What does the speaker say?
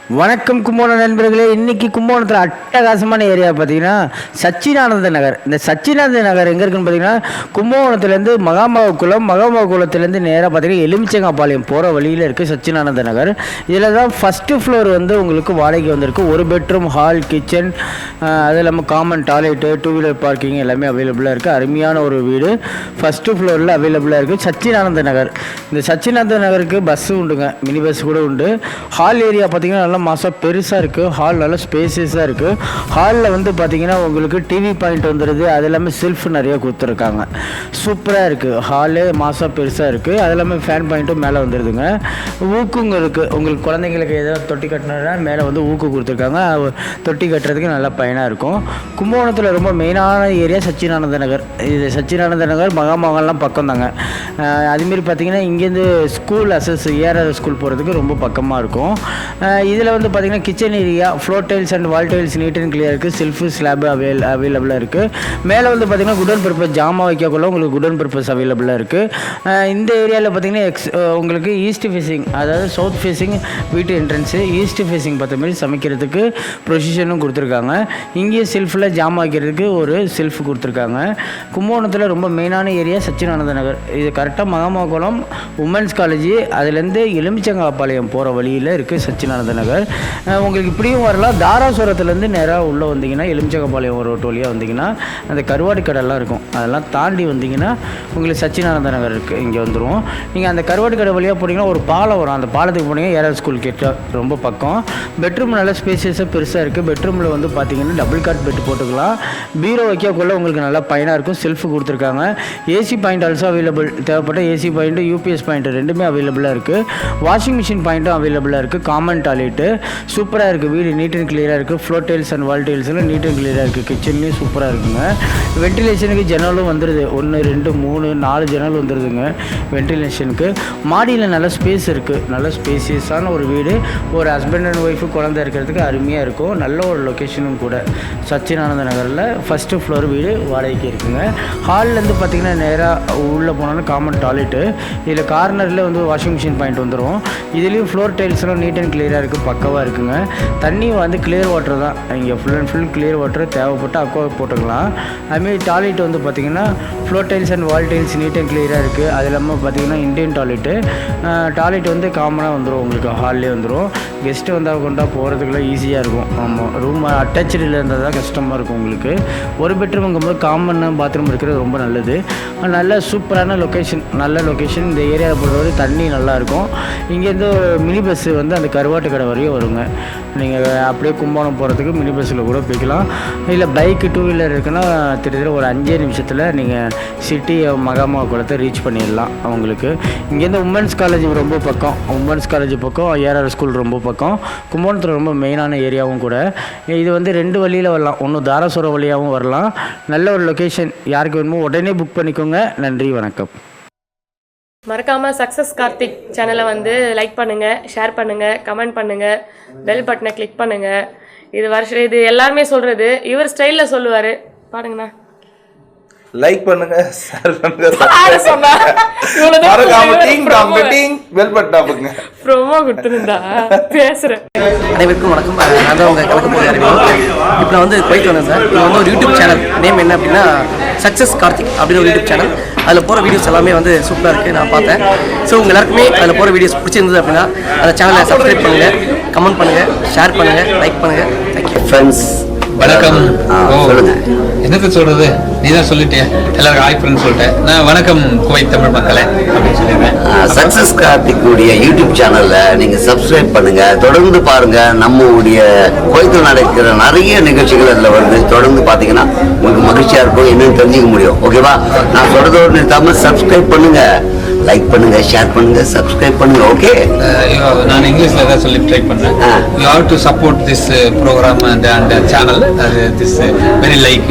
வணக்கம் கும்போணம் நண்பர்களே. இன்றைக்கி கும்போணத்தில் அட்டகாசமான ஏரியா பார்த்தீங்கன்னா சச்சினானந்த நகர். இந்த சச்சினானந்த நகர் எங்கே இருக்குன்னு பார்த்தீங்கன்னா கும்பகோணத்துலேருந்து மகாமகுளத்துலேருந்து நேராக பார்த்தீங்கன்னா எலுமிச்சங்காபாளையம் போகிற வழியில் இருக்குது சச்சினானந்த நகர். இதில் தான் ஃபஸ்ட்டு ஃப்ளோர் வந்து உங்களுக்கு வாடகைக்கு வந்திருக்கு. ஒரு பெட்ரூம், ஹால், கிச்சன், அது இல்லாமல் காமன் டாய்லெட்டு, 2 வீலர் பார்க்கிங் எல்லாமே அவைலபிளாக இருக்குது. அருமையான ஒரு வீடு ஃபஸ்ட்டு ஃப்ளோரில் அவைலபிளாக இருக்குது சச்சினானந்த நகர். இந்த சச்சினானந்த நகருக்கு பஸ்ஸு உண்டுங்க, மினி பஸ் கூட உண்டு. ஹால் ஏரியா பார்த்தீங்கன்னா நல்லா மாதம் பெருசாக இருக்குது. ஹால் நல்லா ஸ்பேசியஸாக இருக்குது. ஹாலில் வந்து பார்த்திங்கன்னா உங்களுக்கு டிவி பாயிண்ட் வந்துடுது. அது எல்லாமே செல்ஃப் நிறையா கொடுத்துருக்காங்க. சூப்பராக இருக்குது. ஹாலே மாதம் பெருசாக இருக்குது. அது எல்லாமே ஃபேன் பாயிண்ட்டும் மேலே வந்துடுதுங்க. ஊக்குங்க இருக்குது. உங்களுக்கு குழந்தைங்களுக்கு ஏதாவது தொட்டி கட்டினா மேலே வந்து ஊக்கு கொடுத்துருக்காங்க. தொட்டி கட்டுறதுக்கு நல்லா பயனாக இருக்கும். கும்பகோணத்தில் ரொம்ப மெயினான ஏரியா சச்சினானந்த நகர். இது சச்சினானந்த நகர் மகாமகம்லாம் பக்கம் தாங்க. அதுமாரி பார்த்திங்கன்னா இங்கேருந்து ஸ்கூல் ஏஆர்ஆர் ஸ்கூல் போகிறதுக்கு ரொம்ப பக்கமாக இருக்கும். இதில் வந்து பார்த்திங்கன்னா kitchen area, floor tiles and wall tiles neat and clear இருக்குது. செல்ஃபு ஸ்லாப் அவைலபிளாக இருக்குது. மேலே வந்து பார்த்திங்கன்னா குடன் பர்பஸ் ஜாமா வைக்கக்குள்ள உங்களுக்கு குடன் பர்பஸ் அவைலபிளாக இருக்குது. இந்த ஏரியாவில் பார்த்திங்கன்னா உங்களுக்கு ஈஸ்ட் ஃபேஸிங், அதாவது சவுத் ஃபேஸிங் வீட்டு என்ட்ரன்ஸு, ஈஸ்ட் ஃபேஸிங் பார்த்த மாதிரி சமைக்கிறதுக்கு ப்ரொசிஷனும் கொடுத்துருக்காங்க. இங்கேயும் செல்ஃபில் ஜாமா வைக்கிறதுக்கு ஒரு செல்ஃப் கொடுத்துருக்காங்க. கும்பகோணத்தில் ரொம்ப மெயினான ஏரியா சச்சினானந்த நகர். இது கரெக்டாக மகாமகுளம் உமன்ஸ் காலேஜ், அதுலேருந்து எலுமிச்சங்காபாளையம் போகிற வழியில் இருக்குது சச்சினானந்த நகர். உங்களுக்கு இப்படியும் வரலாம். தாராசுரத்துலேருந்து நேராக உள்ளே வந்தீங்கன்னா எலுமிச்சங்காபாளையம் ரோட்டு வழியாக வந்தீங்கன்னா அந்த கருவாடு கடைலாம் இருக்கும். அதெல்லாம் தாண்டி வந்தீங்கன்னா உங்களுக்கு சச்சினானந்த நகர் இருக்குது. இங்கே வந்துடும். நீங்கள் அந்த கருவாடு கடை வழியாக போனீங்கன்னா ஒரு பாலம் வரும். அந்த பாலத்துக்கு போனீங்கன்னா ஏஆர் ஸ்கூல் கிட்ட ரொம்ப பக்கம். பெட்ரூம் நல்லா ஸ்பேசியஸாக பெருசாக இருக்குது. பெட்ரூமில் வந்து பார்த்தீங்கன்னா டபுள் காட் பெட் போட்டுக்கலாம். பீரோ வைக்கக்குள்ள உங்களுக்கு நல்லா பயனாக இருக்கும். செல்ஃபு கொடுத்துருக்காங்க. AC point also available. தேவைப்பட்ட ஏசி பாயிண்ட்டு, யூபிஎஸ் பாயிண்ட்டு ரெண்டுமே அவைலபிளாக இருக்குது. வாஷிங் மிஷின் பாயிண்ட்டும் அவைலபிளாக இருக்குது. காமன் டாய்லெட்டு சூப்பராக இருக்குது. வீடு நீட் அண்ட் கிளியராக இருக்குது. ஃப்ளோர் டைல்ஸ் அண்ட் வால் டைல்ஸ்லாம் நீட் அண்ட் கிளியராக இருக்குது. கிச்சன்லேயும் சூப்பராக இருக்குங்க. வென்டிலேஷனுக்கு ஜன்னலும் வந்துடுது. 1 2 3 4 ஜன்னல் வந்துடுதுங்க வென்டிலேஷனுக்கு. மாடியில் நல்ல ஸ்பேஸ் இருக்குது. நல்ல ஸ்பேசியஸான ஒரு வீடு. ஒரு ஹஸ்பண்ட் அண்ட் ஒய்ஃபு குழந்தை இருக்கிறதுக்கு அருமையாக இருக்கும். நல்ல ஒரு லொக்கேஷனும் கூட. சச்சினானந்த நகரில் ஃபஸ்ட்டு ஃப்ளோர் வீடு வாடகைக்கு இருக்குங்க. ஹால்லேருந்து பார்த்திங்கன்னா நேராக உள்ளே போனோன்னா காமன் டாய்லெட்டு. இதில் கார்னரில் வந்து வாஷிங் மிஷின் பாயிண்ட் வந்துடும். இதுலேயும் ஃப்ளோர் டைல்ஸ்லாம் நீட் அண்ட் கிளியராக இருக்குது. பக்கவாக இருக்குங்க. தண்ணி வந்து கிளியர் வாட்டர் தான். இங்கே full and full clear water. தேவைப்பட்டு அக்வா போட்டுக்கலாம். அதுமாரி டாய்லெட் வந்து பார்த்திங்கன்னா floor tiles and wall tiles neat and கிளியராக இருக்குது. அது இல்லாமல் பார்த்திங்கன்னா இண்டியன் டாய்லெட்டு. டாய்லெட் வந்து காமனாக வந்துடும். உங்களுக்கு ஹால்லே வந்துடும். கெஸ்ட்டு வந்தால் கொண்டா போகிறதுக்குலாம் ஈஸியாக இருக்கும். ஆமாம், ரூம் அட்டாச்சில் இருந்தால் தான் கஷ்டமாக இருக்கும் உங்களுக்கு. ஒரு பெட்ரூமுங்கும்போது காமன் பாத்ரூம் இருக்கிறது ரொம்ப நல்லது. நல்ல சூப்பரான லொக்கேஷன். நல்ல லொக்கேஷன். இந்த ஏரியாவை பொறுத்தவரை தண்ணி நல்லாயிருக்கும். இங்கேருந்து மினி பஸ்ஸு வந்து அந்த கருவாட்டு கடை வரையும் வருங்க. நீங்கள் அப்படியே கும்பகோணம் போகிறதுக்கு மினி பஸ்ஸில் கூட போய்க்கலாம். இல்லை பைக்கு 2 வீலர் இருக்குன்னா திட்டத்தட்ட ஒரு 5 நிமிஷத்தில் நீங்கள் சிட்டி மகாமகுளத்தை ரீச் பண்ணிடலாம். அவங்களுக்கு இங்கேருந்து உமன்ஸ் காலேஜ் ரொம்ப பக்கம். உமன்ஸ் காலேஜ் பக்கம், ஏஆர்ஆர் ஸ்கூல் ரொம்ப பக்கம். கும்பகோணத்தில் ரொம்ப மெயினான ஏரியாவும் கூட. இது வந்து 2 வழியில் வரலாம். ஒன்று தாராசுரம் வழியாகவும் வரலாம். நல்ல ஒரு லொக்கேஷன். யாருக்கு வேணுமோ உடனே புக் பண்ணிக்கோங்க. நன்றி, வணக்கம். மறக்காமல் சக்ஸஸ் கார்த்திக் சேனலை வந்து லைக் பண்ணுங்கள், ஷேர் பண்ணுங்கள், கமெண்ட் பண்ணுங்கள், பெல் பட்டனை கிளிக் பண்ணுங்கள். இது எல்லாருமே சொல்கிறது. இவர் ஸ்டைலில் சொல்லுவார். பாருங்கண்ணா. லைக் பண்ணுங்க, ஷேர் பண்ணுங்க, பெல் பட்டன் அமுக்குங்க. ப்ரோமோ கொடுத்துருந்தா பேசுகிறேன். அனைவருக்கும் வணக்கம். நான் தான் உங்கள் கலக்க போய் அறிவிக்கும். இப்போ நான் வந்து குவைத் வந்தேன் சார். இது வந்து ஒரு யூடியூப் சேனல். நேம் என்ன அப்படின்னா சக்ஸஸ் கார்த்திக் அப்படின்னு ஒரு யூடியூப் சேனல். அதில் போகிற வீடியோஸ் எல்லாமே வந்து சூப்பராக இருக்குது. நான் பார்த்தேன். ஸோ உங்கள் எல்லாருக்குமே அதில் போகிற வீடியோஸ் பிடிச்சிருந்தது அப்படின்னா அந்த சேனலை சப்ஸ்கிரைப் பண்ணுங்கள், கமெண்ட் பண்ணுங்கள், ஷேர் பண்ணுங்கள், லைக் பண்ணுங்கள். Thank you friends. வணக்கம். என்னது சொல்றது, நீ தான் சொல்லிட்டே. எல்லாருக்கும் ஹாய் ஃப்ரெண்ட்ஸ் சொல்லிட்டேன். நான் வணக்கம் குவைத் தமிழ் மக்களே அப்படின்னு சொல்லிடுறேன். சக்ஸஸ் கார்த்திக்குடைய யூடியூப் சேனல்ல நீங்க சப்ஸ்கிரைப் பண்ணுங்க. தொடர்ந்து பாருங்க. நம்மளுடைய குவைத்தில் நடக்கிற நிறைய நிகழ்ச்சிகள் அதில் வருது. தொடர்ந்து பார்த்தீங்கன்னா உங்களுக்கு மகிழ்ச்சியா இருக்கும். என்னன்னு தெரிஞ்சுக்க முடியும். ஓகேவா? நான் சொல்றதோடு தமிழ் சப்ஸ்கிரைப் பண்ணுங்க, லைக் பண்ணுங்க, ஷேர் பண்ணுங்க, சப்ஸ்கிரைப் பண்ணுங்க. ஓகே, நான் இங்கிலீஷ்ல தான் சொல்லி ட்ரை பண்ணேன். You have to support this program and channel. This very like